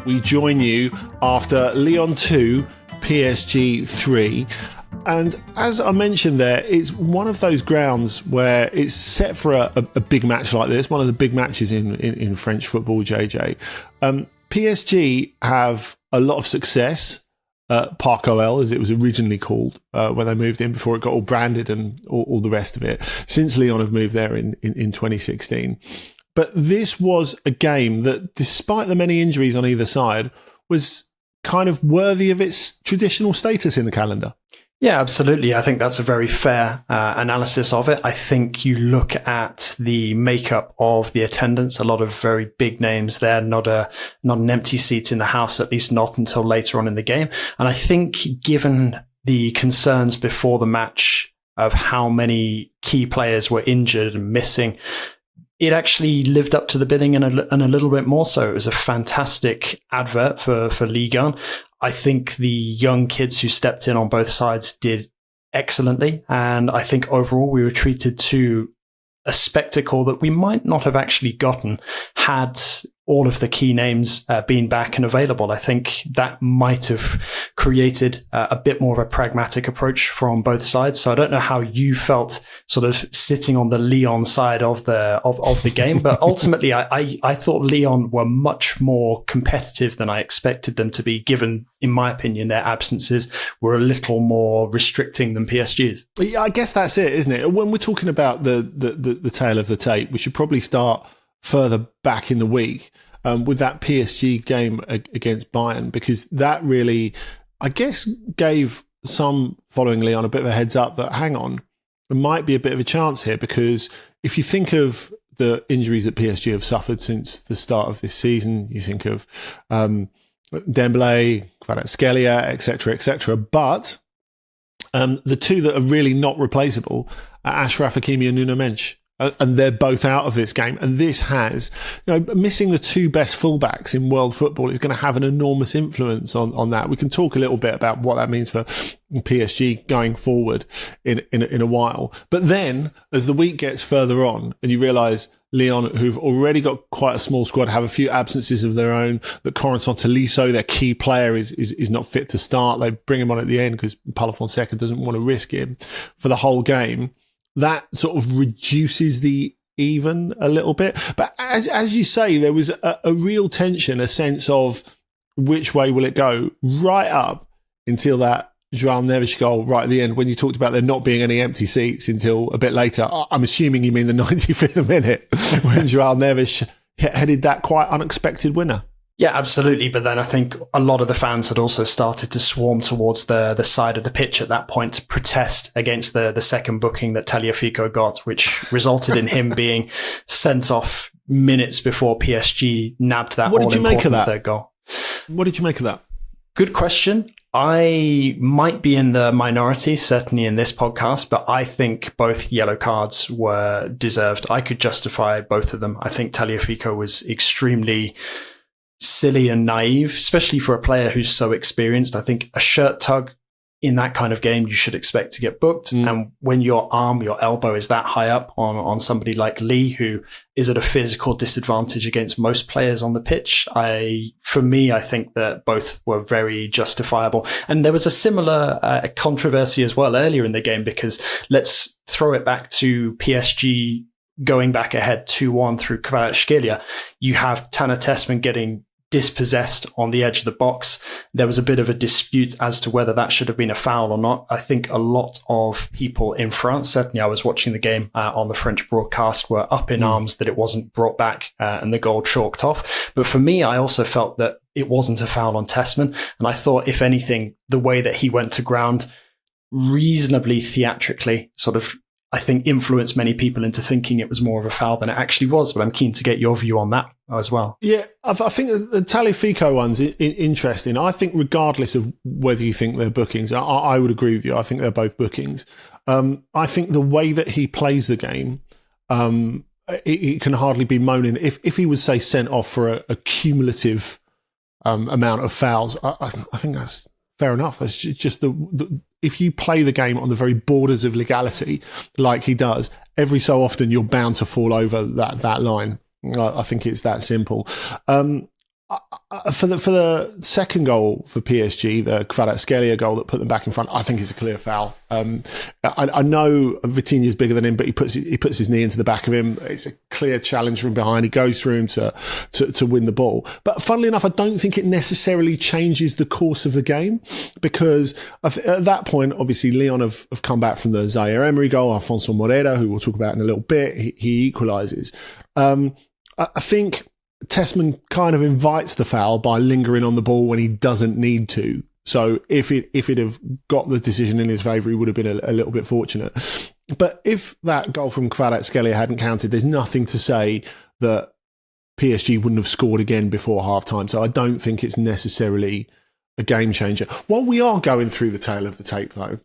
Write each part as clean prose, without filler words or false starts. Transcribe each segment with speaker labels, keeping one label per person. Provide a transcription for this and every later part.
Speaker 1: we join you after Lyon 2, PSG 3. And as I mentioned there, it's one of those grounds where it's set for a big match like this, one of the big matches in French football, JJ. PSG have a lot of success at Parc OL, as it was originally called when they moved in, before it got all branded and all the rest of it, since Lyon have moved there in 2016. But this was a game that, despite the many injuries on either side, was kind of worthy of its traditional status in the calendar.
Speaker 2: Yeah, absolutely. I think that's a very fair analysis of it. I think you look at the makeup of the attendance, a lot of very big names there, not an empty seat in the house, at least not until later on in the game. And I think given the concerns before the match of how many key players were injured and missing, it actually lived up to the billing and a little bit more so. It was a fantastic advert for Ligue. I think the young kids who stepped in on both sides did excellently. And I think overall we were treated to a spectacle that we might not have actually gotten had all of the key names been back and available. I think that might have created a bit more of a pragmatic approach from both sides. So I don't know how you felt sort of sitting on the Lyon side of the game, but ultimately I thought Lyon were much more competitive than I expected them to be, given, in my opinion, their absences were a little more restricting than PSG's.
Speaker 1: Yeah, I guess that's it, isn't it? When we're talking about the tail of the tape, we should probably start further back in the week with that PSG game against Bayern, because that really, I guess, gave some following Lyon a bit of a heads up that, hang on, there might be a bit of a chance here, because if you think of the injuries that PSG have suffered since the start of this season, you think of Dembélé, Kvaratskhelia, etc., but the two that are really not replaceable are Achraf Hakimi and Nuno Mendes. And they're both out of this game. And this has, missing the two best fullbacks in world football is going to have an enormous influence on that. We can talk a little bit about what that means for PSG going forward in a while. But then, as the week gets further on and you realise Lyon, who've already got quite a small squad, have a few absences of their own, that Corentin Tolisso, their key player, is not fit to start. They bring him on at the end because Paulo Fonseca doesn't want to risk him for the whole game. That sort of reduces the even a little bit. But as you say, there was a real tension, a sense of which way will it go, right up until that João Neves goal right at the end, when you talked about there not being any empty seats until a bit later. I'm assuming you mean the 95th minute, when João Neves headed that quite unexpected winner.
Speaker 2: Yeah, absolutely. But then I think a lot of the fans had also started to swarm towards the side of the pitch at that point to protest against the second booking that Tagliafico got, which resulted in him being sent off minutes before PSG nabbed that all-important third goal.
Speaker 1: What did you make of that?
Speaker 2: Good question. I might be in the minority, certainly in this podcast, but I think both yellow cards were deserved. I could justify both of them. I think Tagliafico was extremely silly and naive, especially for a player who's so experienced. I think a shirt tug in that kind of game, you should expect to get booked. And when your elbow is that high up on somebody like Lee, who is at a physical disadvantage against most players on the pitch, I think that both were very justifiable. And there was a similar controversy as well earlier in the game, because let's throw it back to PSG going back ahead 2-1 through Kvaratskhelia. You have Tanner Tessman getting dispossessed on the edge of the box. There was a bit of a dispute as to whether that should have been a foul or not. I think a lot of people in France, certainly I was watching the game on the French broadcast, were up in arms that it wasn't brought back and the goal chalked off. But for me, I also felt that it wasn't a foul on Tessman. And I thought, if anything, the way that he went to ground reasonably theatrically sort of, I think, influenced many people into thinking it was more of a foul than it actually was. But I'm keen to get your view on that as well. Yeah,
Speaker 1: I think the Tagliafico one's interesting. I think regardless of whether you think they're bookings, I would agree with you. I think they're both bookings. I think the way that he plays the game, it can hardly be moaning. If he was, say, sent off for a cumulative amount of fouls, I think that's fair enough. That's just if you play the game on the very borders of legality, like he does, every so often you're bound to fall over that line. I think it's that simple. For the second goal for PSG, the Kvaratskhelia goal that put them back in front, I think is a clear foul. I know Vitinha's bigger than him, but he puts his knee into the back of him. It's a clear challenge from behind. He goes through him to win the ball. But funnily enough, I don't think it necessarily changes the course of the game, because at that point, obviously, Lyon have come back from the Zaire Emery goal. Afonso Moreira, who we'll talk about in a little bit, he equalises. I think Tessman kind of invites the foul by lingering on the ball when he doesn't need to. So if it have got the decision in his favour, he would have been a little bit fortunate. But if that goal from Kvaratskhelia hadn't counted, there's nothing to say that PSG wouldn't have scored again before half-time. So I don't think it's necessarily a game changer. While we are going through the tail of the tape, though,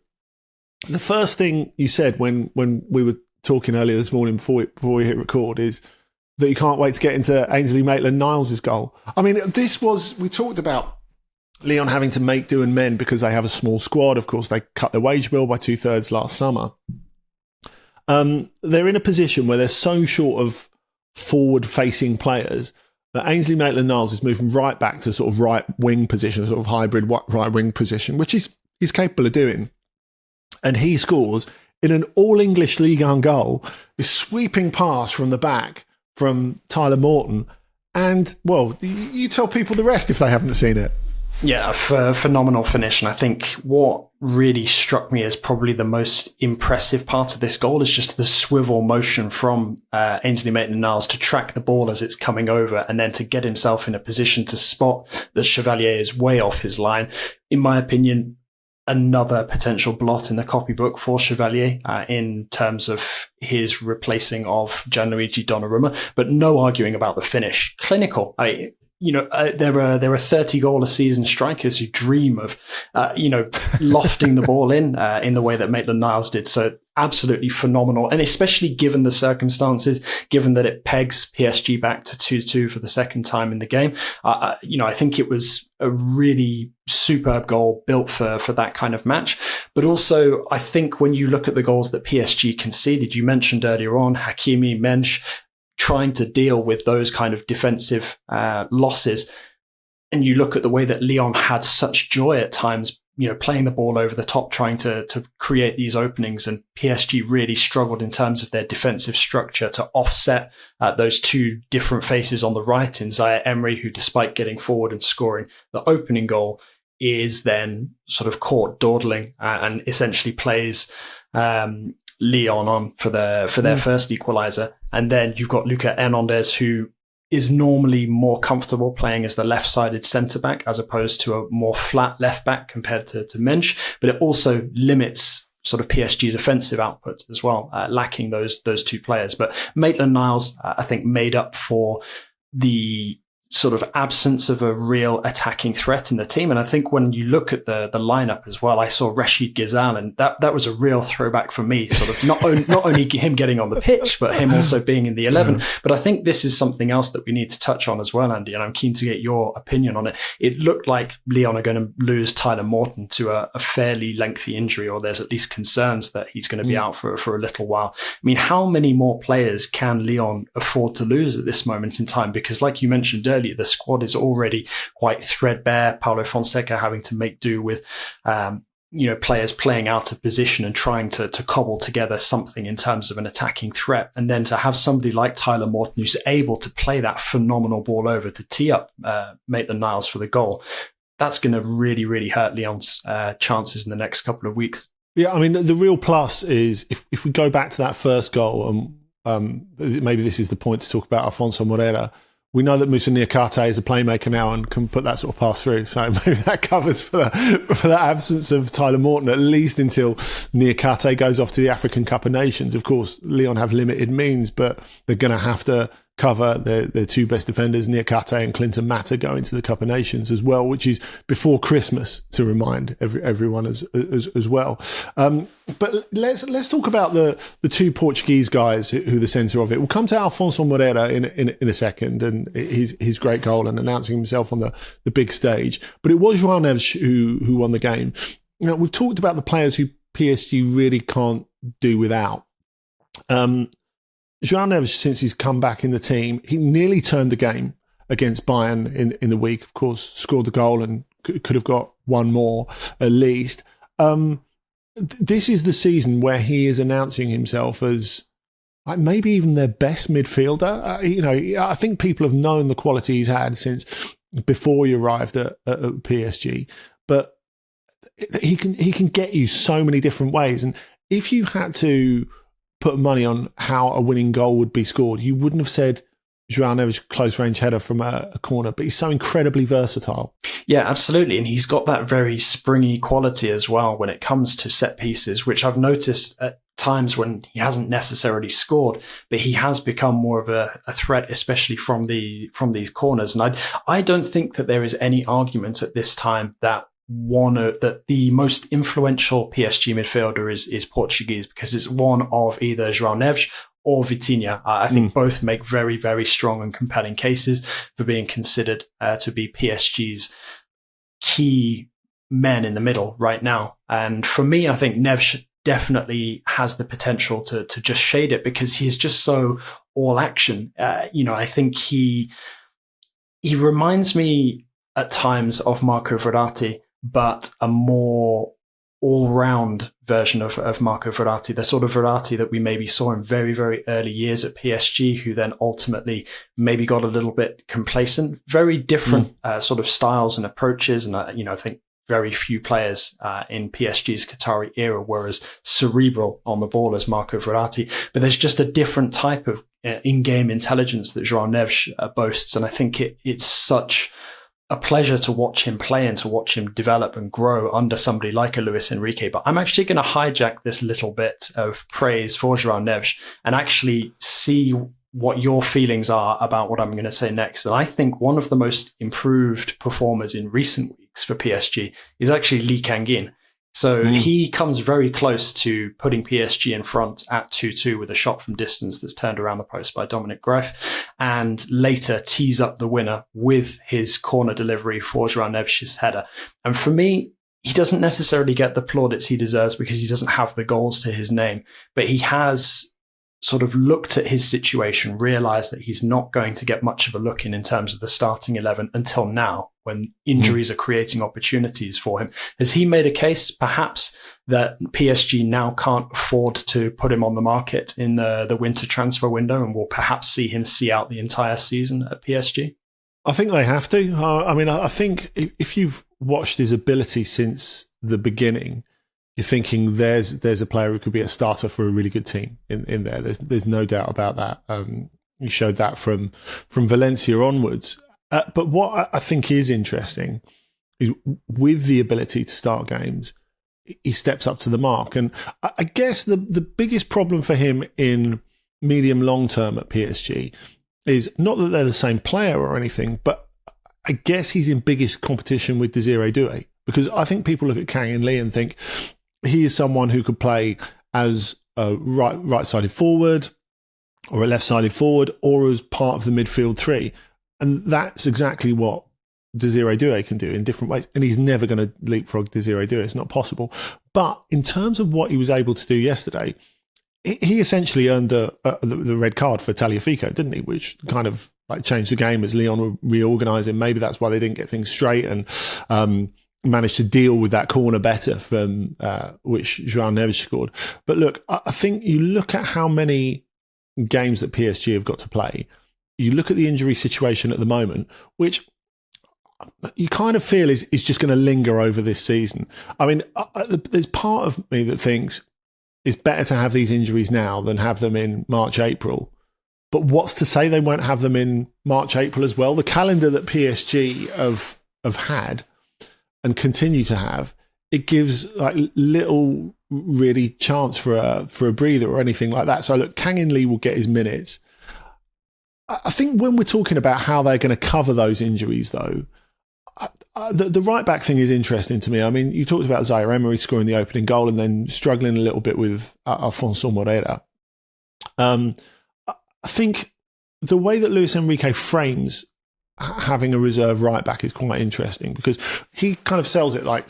Speaker 1: the first thing you said when we were talking earlier this morning before we hit record is that you can't wait to get into Ainsley Maitland-Niles' goal. I mean, we talked about Lyon having to make do and mend because they have a small squad. Of course, they cut their wage bill by 2/3 last summer. They're in a position where they're so short of forward-facing players that Ainsley Maitland-Niles is moving right back to sort of right-wing position, a sort of hybrid right-wing position, which he's capable of doing. And he scores in an all-English Ligue 1 goal, this sweeping pass from the back from Tyler Morton. And, well, you tell people the rest if they haven't seen it.
Speaker 2: Yeah, phenomenal finish. And I think what really struck me as probably the most impressive part of this goal is just the swivel motion from Ainsley Maitland-Niles to track the ball as it's coming over and then to get himself in a position to spot that Chevalier is way off his line. In my opinion, another potential blot in the copybook for Chevalier in terms of his replacing of Gianluigi Donnarumma, but no arguing about the finish. Clinical. There are 30 goal a season strikers who dream of, lofting the ball in the way that Maitland-Niles did. So absolutely phenomenal. And especially given the circumstances, given that it pegs PSG back to 2-2 for the second time in the game. I think it was a really superb goal built for that kind of match. But also, I think when you look at the goals that PSG conceded, you mentioned earlier on, Hakimi, Mensch, trying to deal with those kind of defensive losses. And you look at the way that Lyon had such joy at times, playing the ball over the top, trying to create these openings. And PSG really struggled in terms of their defensive structure to offset those two different faces on the right in Zaire Emery, who, despite getting forward and scoring the opening goal, is then sort of caught dawdling and essentially plays Lyon on for their first equaliser. And then you've got Luca Hernandez, who is normally more comfortable playing as the left-sided centre-back as opposed to a more flat left-back compared to Mensch. But it also limits sort of PSG's offensive output as well, lacking those two players. But Maitland-Niles, I think, made up for the sort of absence of a real attacking threat in the team. And I think when you look at the lineup as well, I saw Rachid Ghezal, and that was a real throwback for me, sort of not only him getting on the pitch, but him also being in the 11. But I think this is something else that we need to touch on as well, Andy, and I'm keen to get your opinion on it. It looked like Lyon are going to lose Tyler Morton to a fairly lengthy injury, or there's at least concerns that he's going to be out for a little while. I mean, how many more players can Lyon afford to lose at this moment in time? Because like you mentioned earlier, the squad is already quite threadbare. Paulo Fonseca having to make do with, players playing out of position and trying to cobble together something in terms of an attacking threat. And then to have somebody like Tyler Morton who's able to play that phenomenal ball over to tee up Maitland-Niles for the goal, that's going to really, really hurt Lyon's chances in the next couple of weeks.
Speaker 1: Yeah, I mean, the real plus is if we go back to that first goal, maybe this is the point to talk about Afonso Moreira. We know that Moussa Niakate is a playmaker now and can put that sort of pass through. So maybe that covers for the absence of Tyler Morton, at least until Niakate goes off to the African Cup of Nations. Of course, Lyon have limited means, but they're going to have to cover their two best defenders, Niakate and Clinton Mata, going to the Cup of Nations as well, which is before Christmas, to remind everyone as well. But let's talk about the two Portuguese guys who are the centre of it. We'll come to Afonso Moreira in a second, and his great goal and announcing himself on the big stage. But it was João Neves who won the game. We've talked about the players who PSG really can't do without. João Neves, since he's come back in the team, he nearly turned the game. against Bayern in the week. Of course, scored the goal and could have got one more at least. This is the season where he is announcing himself as maybe even their best midfielder. I think people have known the quality he's had since before he arrived at PSG, but he can get you so many different ways. And if you had to put money on how a winning goal would be scored, you wouldn't have said João Neves close range header from a corner, but he's so incredibly versatile.
Speaker 2: Yeah, absolutely. And he's got that very springy quality as well when it comes to set pieces, which I've noticed at times when he hasn't necessarily scored, but he has become more of a threat, especially from these corners. And I don't think that there is any argument at this time that the most influential PSG midfielder is Portuguese, because it's one of either João Neves or Vitinha. I think both make very, very strong and compelling cases for being considered to be PSG's key men in the middle right now. And for me, I think Neves definitely has the potential to just shade it, because he's just so all action. I think he reminds me at times of Marco Verratti, but a more all-round version of Marco Verratti, the sort of Verratti that we maybe saw in very, very early years at PSG, who then ultimately maybe got a little bit complacent. Very different sort of styles and approaches, and I think very few players in PSG's Qatari era were as cerebral on the ball as Marco Verratti. But there's just a different type of in-game intelligence that João Neves boasts, and I think it's such a pleasure to watch him play and to watch him develop and grow under somebody like a Luis Enrique. But I'm actually going to hijack this little bit of praise for João Neves and actually see what your feelings are about what I'm going to say next. And I think one of the most improved performers in recent weeks for PSG is actually Lee Kang-in. So he comes very close to putting PSG in front at 2-2 with a shot from distance that's turned around the post by Dominic Greif, and later tees up the winner with his corner delivery for João Neves' header. And for me, he doesn't necessarily get the plaudits he deserves because he doesn't have the goals to his name, but he has sort of looked at his situation, realized that he's not going to get much of a look in terms of the starting 11 until now, when injuries are creating opportunities for him. Has he made a case, perhaps, that PSG now can't afford to put him on the market in the winter transfer window, and will perhaps see him see out the entire season at PSG?
Speaker 1: I think they have to. I think if you've watched his ability since the beginning, you're thinking there's a player who could be a starter for a really good team in there. There's no doubt about that. You showed that from Valencia onwards. But what I think is interesting is with the ability to start games, he steps up to the mark. And I guess the biggest problem for him in medium long term at PSG is not that they're the same player or anything, but I guess he's in biggest competition with Désiré Doué, because I think people look at Kang-in Lee and think he is someone who could play as a right-sided forward or a left-sided forward or as part of the midfield three. And that's exactly what Désiré Doué can do in different ways. And he's never going to leapfrog Désiré Doué. It's not possible. But in terms of what he was able to do yesterday, he essentially earned the red card for Tagliafico, didn't he? Which kind of changed the game as Lyon were reorganising. Maybe that's why they didn't get things straight and managed to deal with that corner better from which João Neves scored. But look, I think you look at how many games that PSG have got to play. You look at the injury situation at the moment, which you kind of feel is just going to linger over this season. I mean, there's part of me that thinks it's better to have these injuries now than have them in March, April. But what's to say they won't have them in March, April as well? The calendar that PSG have had and continue to have, it gives little really chance for a breather or anything like that. So look, Kang-in Lee will get his minutes. I think when we're talking about how they're going to cover those injuries, though, the right back thing is interesting to me. I mean, you talked about Zaire Emery scoring the opening goal and then struggling a little bit with Alfonso Moreira. I think the way that Luis Enrique frames having a reserve right back is quite interesting, because he kind of sells it like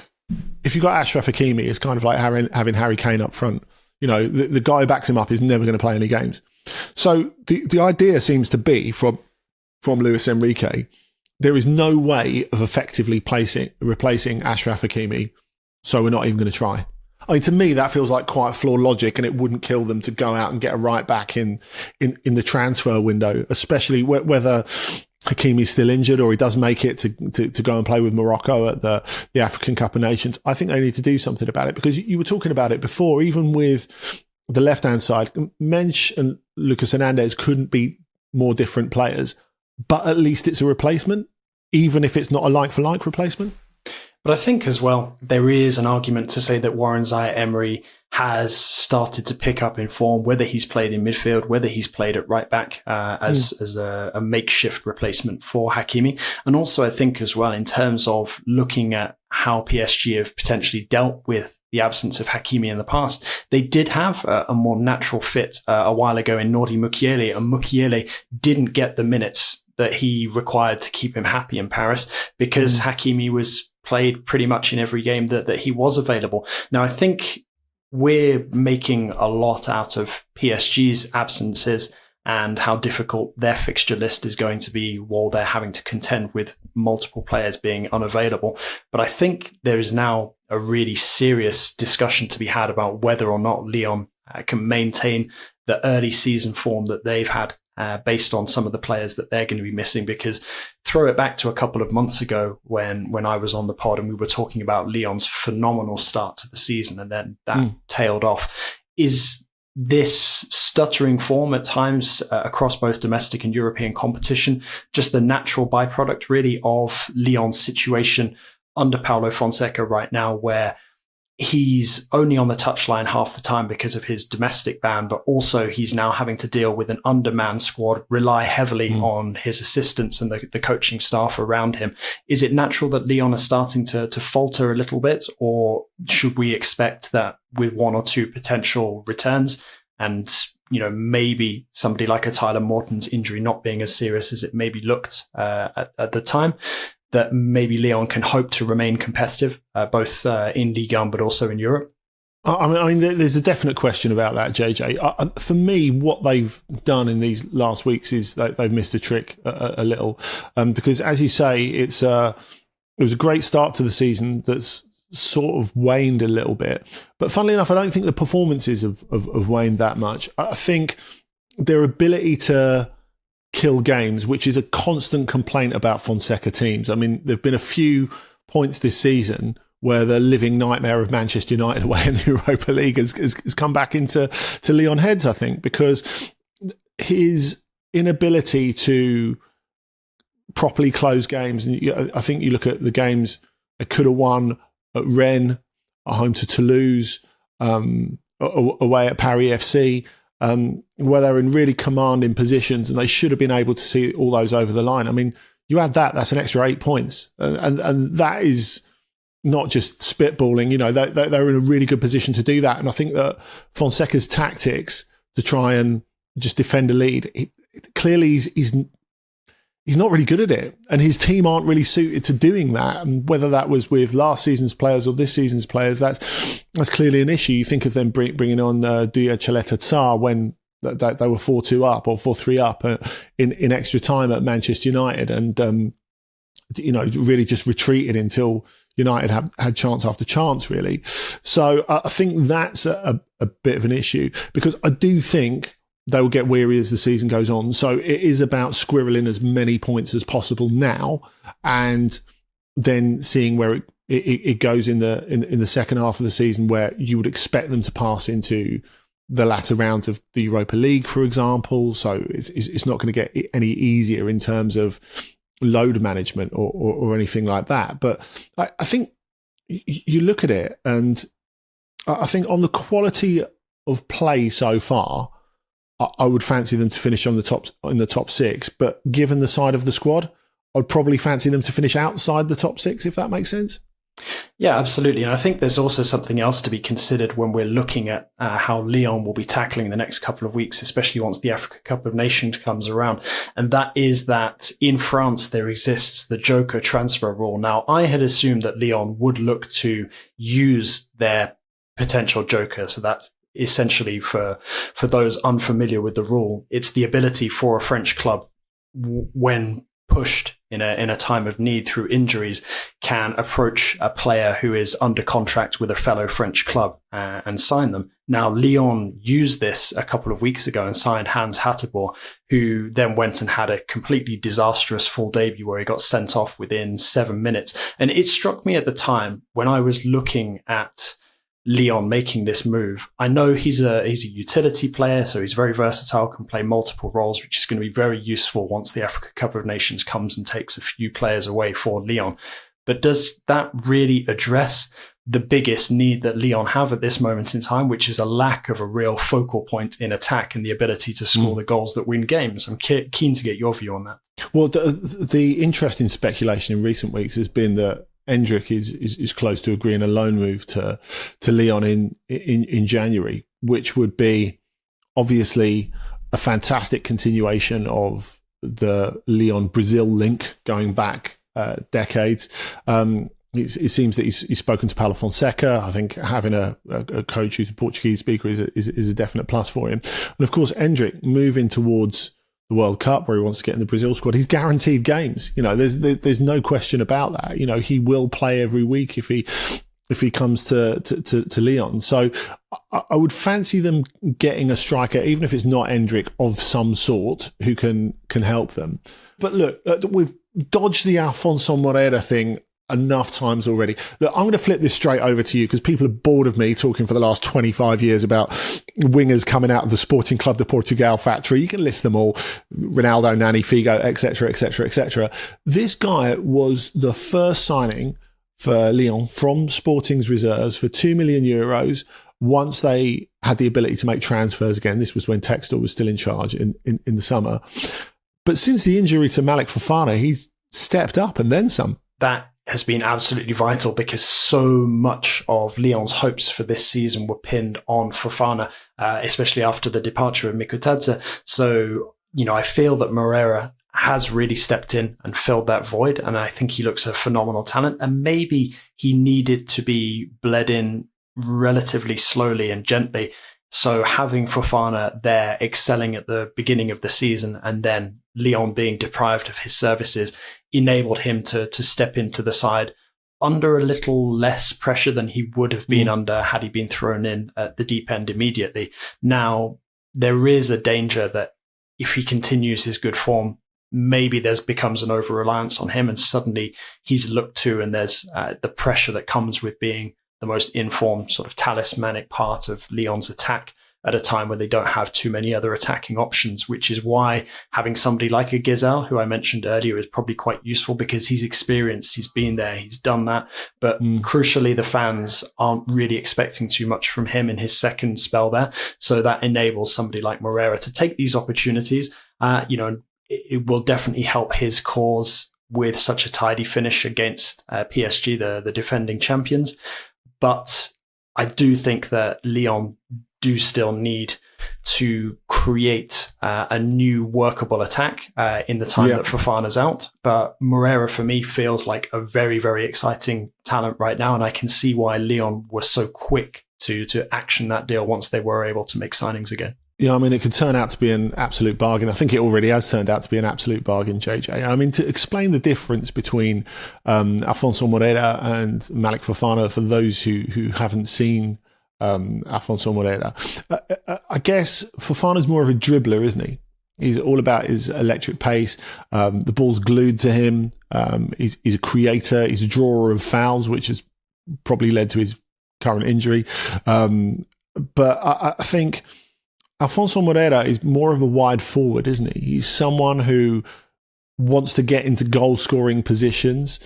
Speaker 1: if you've got Achraf Hakimi, it's kind of like having Harry Kane up front. You know, the guy who backs him up is never going to play any games. So the idea seems to be from from Luis Enrique, there is no way of effectively replacing Achraf Hakimi, so we're not even going to try. I mean, to me, that feels like quite flawed logic, and it wouldn't kill them to go out and get a right back in the transfer window, especially whether Hakimi's still injured or he does make it to go and play with Morocco at the African Cup of Nations. I think they need to do something about it, because you were talking about it before, even with the left-hand side, Mensch and Lucas Hernandez couldn't be more different players, but at least it's a replacement, even if it's not a like-for-like replacement.
Speaker 2: But I think as well, there is an argument to say that Warren Zaïre-Emery has started to pick up in form, whether he's played in midfield, whether he's played at right back as a makeshift replacement for Hakimi. And also I think as well, in terms of looking at how PSG have potentially dealt with the absence of Hakimi in the past, they did have a more natural fit a while ago in Nordi Mukiele, and Mukiele didn't get the minutes that he required to keep him happy in Paris, because Hakimi was played pretty much in every game that he was available. Now, I think we're making a lot out of PSG's absences and how difficult their fixture list is going to be while they're having to contend with multiple players being unavailable. But I think there is now a really serious discussion to be had about whether or not Lyon can maintain the early season form that they've had based on some of the players that they're going to be missing. Because throw it back to a couple of months ago when I was on the pod and we were talking about Lyon's phenomenal start to the season and then that tailed off. Is this stuttering form at times across both domestic and European competition just the natural byproduct really of Lyon's situation under Paulo Fonseca right now, where he's only on the touchline half the time because of his domestic ban, but also he's now having to deal with an undermanned squad, rely heavily on his assistants and the coaching staff around him. Is it natural that Lyon is starting to falter a little bit, or should we expect that with one or two potential returns and, you know, maybe somebody like a Tyler Morton's injury not being as serious as it maybe looked at the time, that maybe Lyon can hope to remain competitive, both in Ligue 1 but also in Europe?
Speaker 1: I mean, there's a definite question about that, JJ. For me, what they've done in these last weeks is they've missed a trick a little, because, as you say, it was a great start to the season that's sort of waned a little bit. But funnily enough, I don't think the performances have waned that much. I think their ability to kill games, which is a constant complaint about Fonseca teams. I mean, there've been a few points this season where the living nightmare of Manchester United away in the Europa League has come back into Lyon heads, I think, because his inability to properly close games, and I think you look at the games they could have won at Rennes, at home to Toulouse, away at Paris FC, where they're in really commanding positions and they should have been able to see all those over the line. I mean, you add that's an extra 8 points. And that is not just spitballing, you know, they're in a really good position to do that. And I think that Fonseca's tactics to try and just defend a lead, clearly he's not really good at it. And his team aren't really suited to doing that. And whether that was with last season's players or this season's players, that's clearly an issue. You think of them bringing on Duya Chaleta Tsar when they were 4-2 up or 4-3 up in extra time at Manchester United, and you know, really just retreated until United had chance after chance, really. So I think that's a bit of an issue, because I do think they will get weary as the season goes on. So it is about squirreling as many points as possible now, and then seeing where it goes in the second half of the season, where you would expect them to pass into the latter rounds of the Europa League, for example. So it's not going to get any easier in terms of load management or anything like that. But I think you look at it, and I think on the quality of play so far, I would fancy them to finish in the top six. But given the side of the squad, I'd probably fancy them to finish outside the top six, if that makes sense.
Speaker 2: Yeah, absolutely. And I think there's also something else to be considered when we're looking at how Lyon will be tackling the next couple of weeks, especially once the Africa Cup of Nations comes around. And that is that in France, there exists the Joker transfer rule. Now, I had assumed that Lyon would look to use their potential Joker. So that's essentially, for those unfamiliar with the rule, it's the ability for a French club when pushed in a time of need through injuries, can approach a player who is under contract with a fellow French club and sign them. Now, Lyon used this a couple of weeks ago and signed Hans Hateboer, who then went and had a completely disastrous full debut where he got sent off within 7 minutes. And it struck me at the time when I was looking at Lyon making this move. I know he's a utility player, so he's very versatile, can play multiple roles, which is going to be very useful once the Africa Cup of Nations comes and takes a few players away for Lyon. But does that really address the biggest need that Lyon have at this moment in time, which is a lack of a real focal point in attack and the ability to score the goals that win games? I'm keen to get your view on that.
Speaker 1: Well, the interesting speculation in recent weeks has been that Endrick is close to agreeing a loan move to Lyon in January, which would be obviously a fantastic continuation of the Lyon-Brazil link going back decades. It seems that he's spoken to Paulo Fonseca. I think having a coach who's a Portuguese speaker is a definite plus for him. And of course, Endrick moving towards the World Cup, where he wants to get in the Brazil squad, he's guaranteed games. There's no question about that. He will play every week if he comes to Lyon. So I would fancy them getting a striker, even if it's not Endrick, of some sort who can help them. But look, we've dodged the Alfonso Moreira thing enough times already. Look, I'm going to flip this straight over to you because people are bored of me talking for the last 25 years about wingers coming out of the Sporting Club de Portugal factory. You can list them all: Ronaldo, Nani, Figo, etc., etc., etc. This guy was the first signing for Lyon from Sporting's reserves for €2 million once they had the ability to make transfers again. This was when Textor was still in charge in the summer. But since the injury to Malik Fofana, he's stepped up and then some.
Speaker 2: That has been absolutely vital because so much of Lyon's hopes for this season were pinned on Fofana, especially after the departure of Mikutadze. So, I feel that Moreira has really stepped in and filled that void, and I think he looks a phenomenal talent. And maybe he needed to be bled in relatively slowly and gently. So having Fofana there excelling at the beginning of the season and then Lyon being deprived of his services enabled him to step into the side under a little less pressure than he would have been under had he been thrown in at the deep end immediately. Now, there is a danger that if he continues his good form, maybe there becomes an over-reliance on him and suddenly he's looked to, and there's the pressure that comes with being the most informed, sort of talismanic part of Lyon's attack at a time when they don't have too many other attacking options, which is why having somebody like a Ghezzal, who I mentioned earlier, is probably quite useful because he's experienced, he's been there, he's done that. But crucially, the fans aren't really expecting too much from him in his second spell there. So that enables somebody like Moreira to take these opportunities. It will definitely help his cause with such a tidy finish against PSG, the defending champions. But I do think that Lyon do still need to create a new workable attack in the time that Fofana's out. But Moreira, for me, feels like a very, very exciting talent right now. And I can see why Lyon was so quick to action that deal once they were able to make signings again.
Speaker 1: Yeah, I mean, it could turn out to be an absolute bargain. I think it already has turned out to be an absolute bargain, JJ. I mean, to explain the difference between Alfonso Moreira and Malik Fofana, for those who haven't seen Alfonso Moreira, I guess Fofana's more of a dribbler, isn't he? He's all about his electric pace. The ball's glued to him. He's a creator. He's a drawer of fouls, which has probably led to his current injury. But I think Alfonso Moreira is more of a wide forward, isn't he? He's someone who wants to get into goal-scoring positions.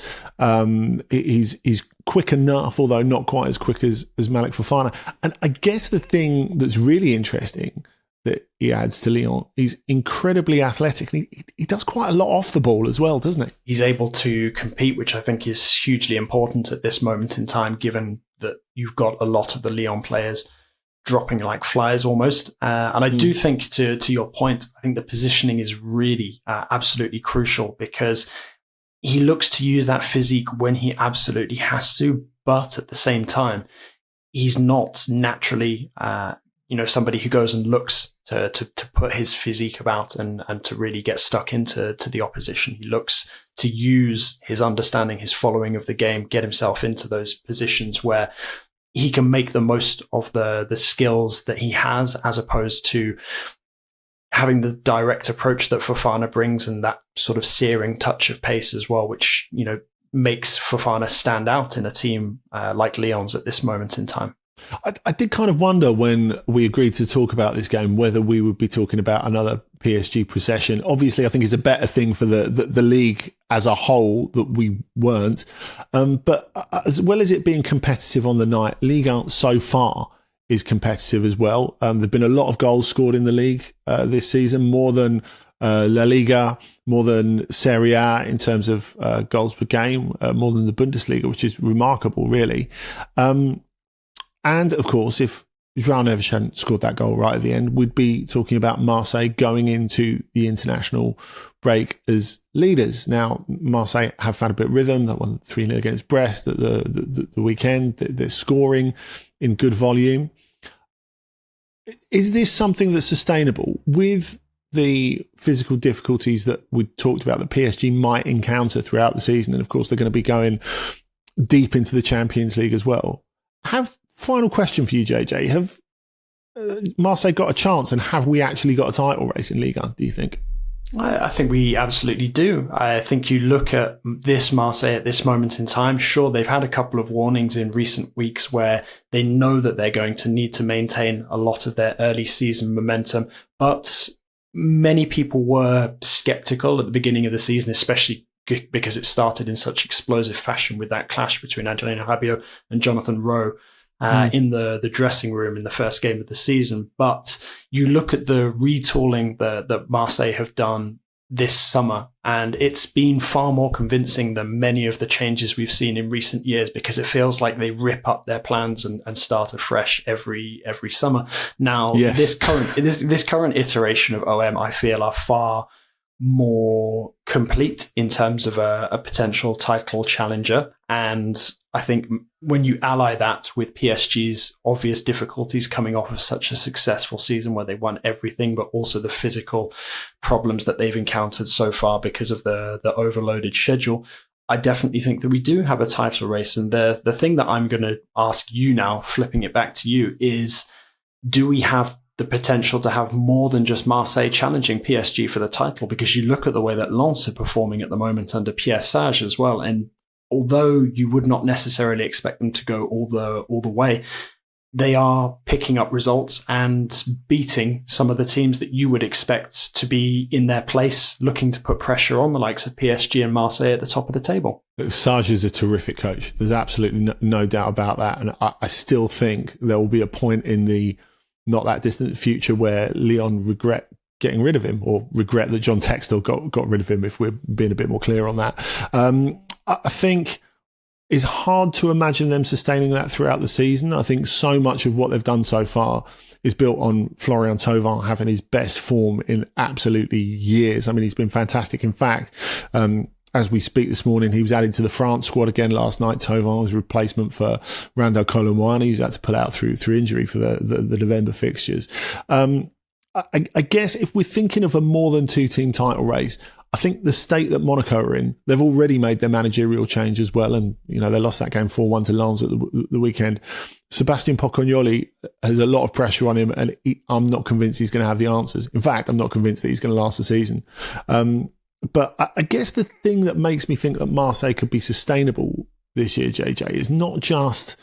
Speaker 1: He's quick enough, although not quite as quick as Malik Fofana. And I guess the thing that's really interesting that he adds to Lyon, he's incredibly athletic. He does quite a lot off the ball as well, doesn't he?
Speaker 2: He's able to compete, which I think is hugely important at this moment in time, given that you've got a lot of the Lyon players dropping like flies almost. And I do think, to your point, I think the positioning is really absolutely crucial because he looks to use that physique when he absolutely has to, but at the same time, he's not naturally somebody who goes and looks to put his physique about and to really get stuck into the opposition. He looks to use his understanding, his following of the game, get himself into those positions where he can make the most of the skills that he has, as opposed to having the direct approach that Fofana brings and that sort of searing touch of pace as well, which, makes Fofana stand out in a team like Lyon's at this moment in time.
Speaker 1: I did kind of wonder when we agreed to talk about this game whether we would be talking about another PSG procession. Obviously, I think it's a better thing for the league as a whole that we weren't. But as well as it being competitive on the night, Ligue so far is competitive as well. There've been a lot of goals scored in the league this season, more than La Liga, more than Serie A in terms of goals per game, more than the Bundesliga, which is remarkable, really. And of course, if João Neves hadn't scored that goal right at the end, we'd be talking about Marseille going into the international break as leaders. Now, Marseille have found a bit of rhythm. That won 3-0 against Brest at the weekend. They're scoring in good volume. Is this something that's sustainable with the physical difficulties that we talked about that PSG might encounter throughout the season? And of course, they're going to be going deep into the Champions League as well. Final question for you, JJ. Have Marseille got a chance, and have we actually got a title race in Liga, do you think?
Speaker 2: I think we absolutely do. I think you look at this Marseille at this moment in time, sure, they've had a couple of warnings in recent weeks where they know that they're going to need to maintain a lot of their early season momentum, but many people were sceptical at the beginning of the season, especially because it started in such explosive fashion with that clash between Adrien Rabiot and Jonathan Rowe in the dressing room in the first game of the season. But you look at the retooling that Marseille have done this summer, and it's been far more convincing than many of the changes we've seen in recent years, because it feels like they rip up their plans and start afresh every summer. Now,
Speaker 1: yes.
Speaker 2: this current iteration of OM, I feel, are far more complete in terms of a potential title challenger. And I think when you ally that with PSG's obvious difficulties coming off of such a successful season where they won everything, but also the physical problems that they've encountered so far because of the overloaded schedule, I definitely think that we do have a title race. And the thing that I'm going to ask you now, flipping it back to you, is do we have the potential to have more than just Marseille challenging PSG for the title? Because you look at the way that Lens are performing at the moment under Pierre Sage as well, and although you would not necessarily expect them to go all the way, they are picking up results and beating some of the teams that you would expect to be in their place, looking to put pressure on the likes of PSG and Marseille at the top of the table.
Speaker 1: Sage is a terrific coach. There's absolutely no doubt about that. And I still think there will be a point in the not that distant future where Lyon regret getting rid of him, or regret that John Textor got rid of him, if we're being a bit more clear on that. I think it's hard to imagine them sustaining that throughout the season. I think so much of what they've done so far is built on Florian Thauvin having his best form in absolutely years. I mean, he's been fantastic. In fact, as we speak this morning, he was added to the France squad again last night. Thauvin was a replacement for Randall Colomwani, who's had to pull out through injury for the November fixtures. I guess if we're thinking of a more than two-team title race, I think the state that Monaco are in, they've already made their managerial change as well. And, they lost that game 4-1 to Lens at the weekend. Sebastian Pocognoli has a lot of pressure on him, and I'm not convinced he's going to have the answers. In fact, I'm not convinced that he's going to last the season. But I guess the thing that makes me think that Marseille could be sustainable this year, JJ, is not just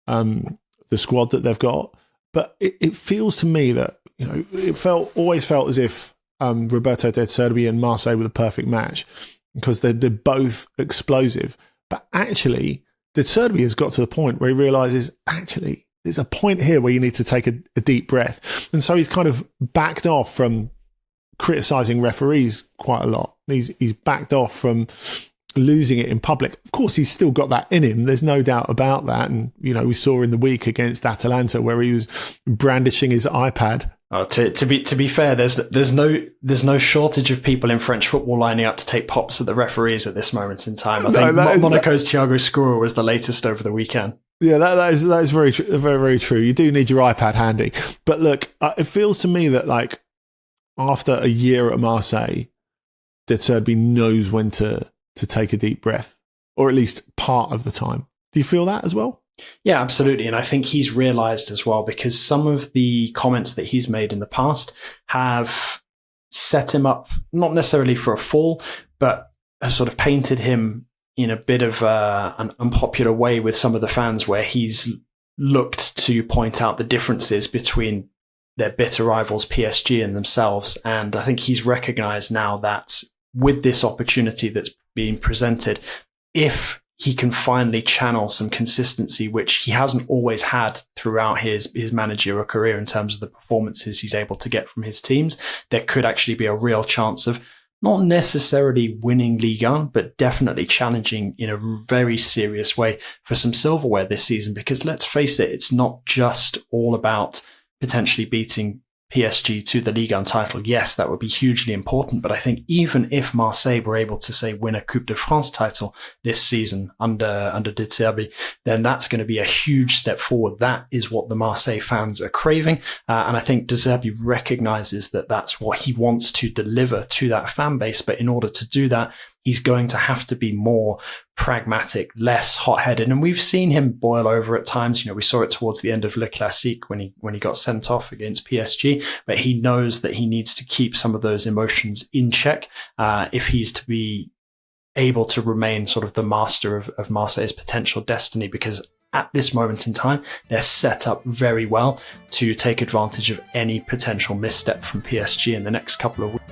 Speaker 1: the squad that they've got, but it feels to me that, it always felt as if Roberto De Zerbi and Marseille were the perfect match, because they're both explosive. But actually, De Zerbi has got to the point where he realises, actually, there's a point here where you need to take a deep breath. And so he's kind of backed off from criticising referees quite a lot. He's backed off from losing it in public. Of course, he's still got that in him. There's no doubt about that. And, we saw in the week against Atalanta where he was brandishing his iPad
Speaker 2: To be fair, there's no shortage of people in French football lining up to take pops at the referees at this moment in time. I think Monaco's Thiago Scoura was the latest over the weekend.
Speaker 1: Yeah, that is very, very true. You do need your iPad handy. But look, it feels to me that like after a year at Marseille, De Zerbi knows when to take a deep breath, or at least part of the time. Do you feel that as well?
Speaker 2: Yeah, absolutely. And I think he's realized as well, because some of the comments that he's made in the past have set him up, not necessarily for a fall, but have sort of painted him in a bit of an unpopular way with some of the fans, where he's looked to point out the differences between their bitter rivals PSG and themselves. And I think he's recognized now that with this opportunity that's being presented, if he can finally channel some consistency, which he hasn't always had throughout his managerial career in terms of the performances he's able to get from his teams, there could actually be a real chance of not necessarily winning Ligue, but definitely challenging in a very serious way for some silverware this season. Because let's face it, it's not just all about potentially beating PSG to the Ligue 1 title. Yes, that would be hugely important, but I think even if Marseille were able to, say, win a Coupe de France title this season under De Zerbi, then that's going to be a huge step forward. That is what the Marseille fans are craving, and I think De Zerbi recognises that that's what he wants to deliver to that fan base. But in order to do that, he's going to have to be more pragmatic, less hot-headed. And we've seen him boil over at times. You know, we saw it towards the end of Le Classique when he got sent off against PSG. But he knows that he needs to keep some of those emotions in check if he's to be able to remain sort of the master of Marseille's potential destiny. Because at this moment in time, they're set up very well to take advantage of any potential misstep from PSG in the next couple of weeks.